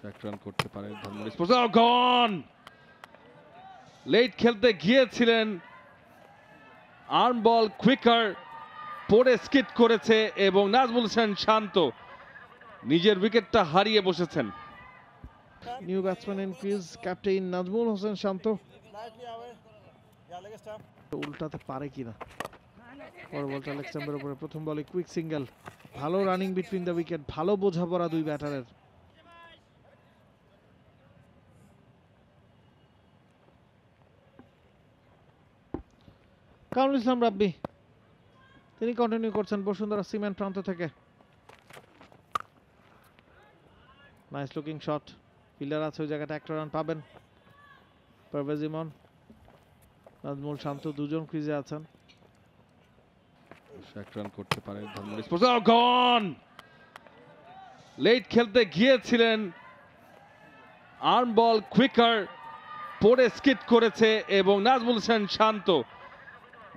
এক রান করতে পারে ধানমন্ডি স্পোর্টস। গন লেট খেলতে গিয়েছিলেন, আর্ম বল কুইকার পড়ে স্কিট করেছে এবং নাজমুল হোসেন শান্ত নিজের উইকেটটা হারিয়ে বসেছেন। New batsman in crease captain Najmul Hossain Shanto উল্টাতে পারে কিনা। পর বলটা লেগ স্টাম্পের উপরে, প্রথম বলে কুইক সিঙ্গেল। ভালো রানিং বিটুইন দ্য উইকেট, ভালো বোঝাপড়া দুই ব্যাটারের। কামরুল ইসলাম রাব্বি তিনি কন্টিনিউ করছেন বসুন্ধরা সিমেন্ট প্রান্ত থেকে। নাইস লুকিং শট, ফিল্ডার আছে ওই জায়গাটা, একটা রান পাবেন। পারভেজ ইমন, নাজমুল শান্ত দুজন ক্রিজে আছেন। এক রান করতে পারে ধানমন্ডি স্পোর্টস। গন লেট খেলতে গিয়েছিলেন, আর্ম বল কুইকার পড়ে স্কিট করেছে এবং নাজমুল হোসেন শান্ত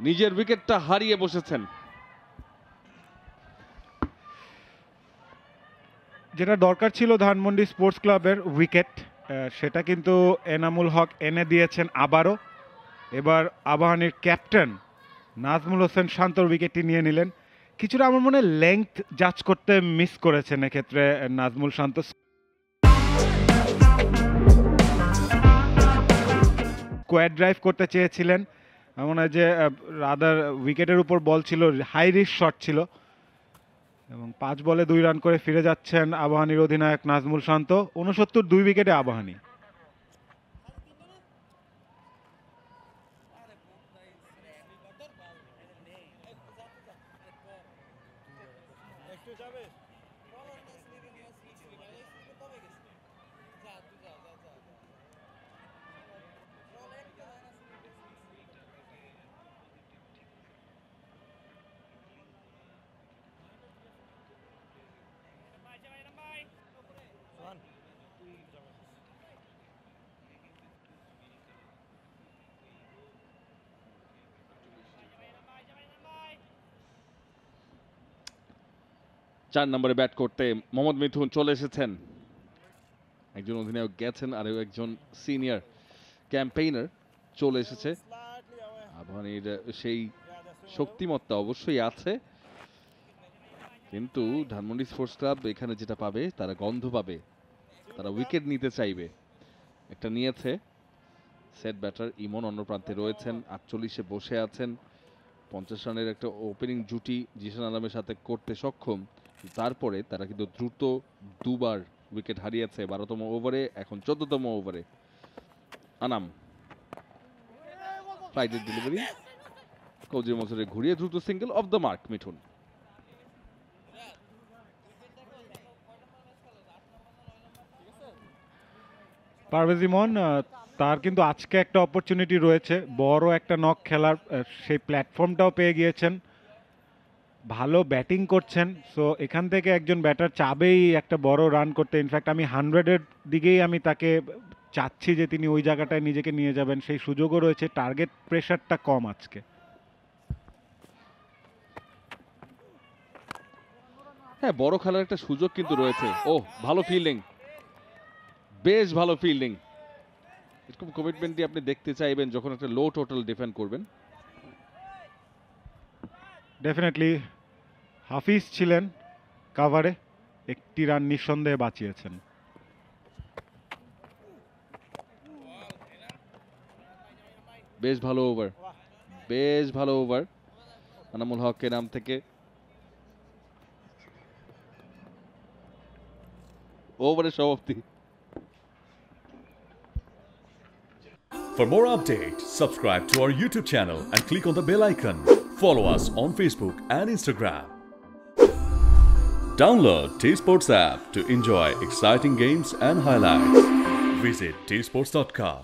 নিজের উইকেটটা হারিয়ে বসেছেন। যেটা দরকার ছিল ধানমন্ডি স্পোর্টস ক্লাবের উইকেট, সেটা কিন্তু এনামুল হক এনে দিয়েছেন আবারও। এবার আবাহনীর ক্যাপ্টেন নাজমুল হোসেন শান্তর উইকেটটি নিয়ে নিলেন। কিছুটা আমার মনে লেংথ জাজ করতে মিস করেছেন এক্ষেত্রে নাজমুল শান্ত। স্কোয়ার ড্রাইভ করতে চেয়েছিলেন, মনে হয় যে রাদার উইকেটের উপর বল ছিল, হাই রিস্ক শট ছিল এবং 5 বলে 2 রান করে ফিরে যাচ্ছেন আবাহনীর অধিনায়ক নাজমুল শান্ত। 69 2 উইকেটে আবাহনী। চার নম্বরে ব্যাট করতে মোহাম্মদ মিথুন চলে এসেছেন। একজন অধিনায়ক গেছেন আর একজন সিনিয়র ক্যাম্পেইনার চলে এসেছে। আবাহনীর সেই শক্তিমত্তা অবশ্যই আছে, কিন্তু ধানমন্ডি স্পোর্টস ক্লাব এখানে যেটা পাবে, তারা গন্ধ পাবে, তারা উইকেট নিতে চাইবে। একটা নিয়েছে সেট ব্যাটার ইমন, অন্য প্রান্তে রয়েছেন 48-এ বসে আছেন। 50 রানের একটা ওপেনিং জুটি জিশান আলমের সাথে করতে সক্ষম। তারপরে তারা কিন্তু দ্রুত দুবার উইকেট হারিয়েছে 12তম ওভারে, এখন 14তম ওভারে। আনাম ফ্লাইটের ডেলিভারি, কৌজির মসরে ঘুরিয়ে দ্রুত single, off the mark Mithun. Parvez Emon, তার কিন্তু আজকে একটা অপরচুনিটি রয়েছে, বড় একটা নক খেলার, সেই প্ল্যাটফর্মটাও পেয়ে গিয়েছেন। ভালো ব্যাটিং করছেন, সো এখান থেকে একজন ব্যাটার চাবেই একটা বড় রান করতে। ইনফ্যাক্ট আমি 100-এর দিকেই আমি তাকে চাচ্ছি যে তিনি ওই জায়গাটায় নিজেকে নিয়ে যাবেন, সেই সুযোগও রয়েছে। টার্গেট প্রেশারটা কম আজকে। হ্যাঁ, বড় খেলার একটা সুযোগ কিন্তু রয়েছে। ও ভালো ফিল্ডিং, বেশ ভালো ফিল্ডিং। এরকম কমিটমেন্টই আপনি দেখতে চাইবেন যখন একটা লো টোটাল ডিফেন্ড করবেন। ডেফিনেটলি হাফিজ ছিলেন কাভারে, একটি রান নিঃসন্দেহে বাঁচিয়েছেন। বেশ ভালো ওভার, বেশ ভালো ওভার আনামুল হকের নাম থেকে। ওভারের সমাপ্তি। For more updates, subscribe to our YouTube channel and click on the bell icon. Follow us on Facebook and Instagram. Download T-Sports app to enjoy exciting games and highlights. Visit tsports.com.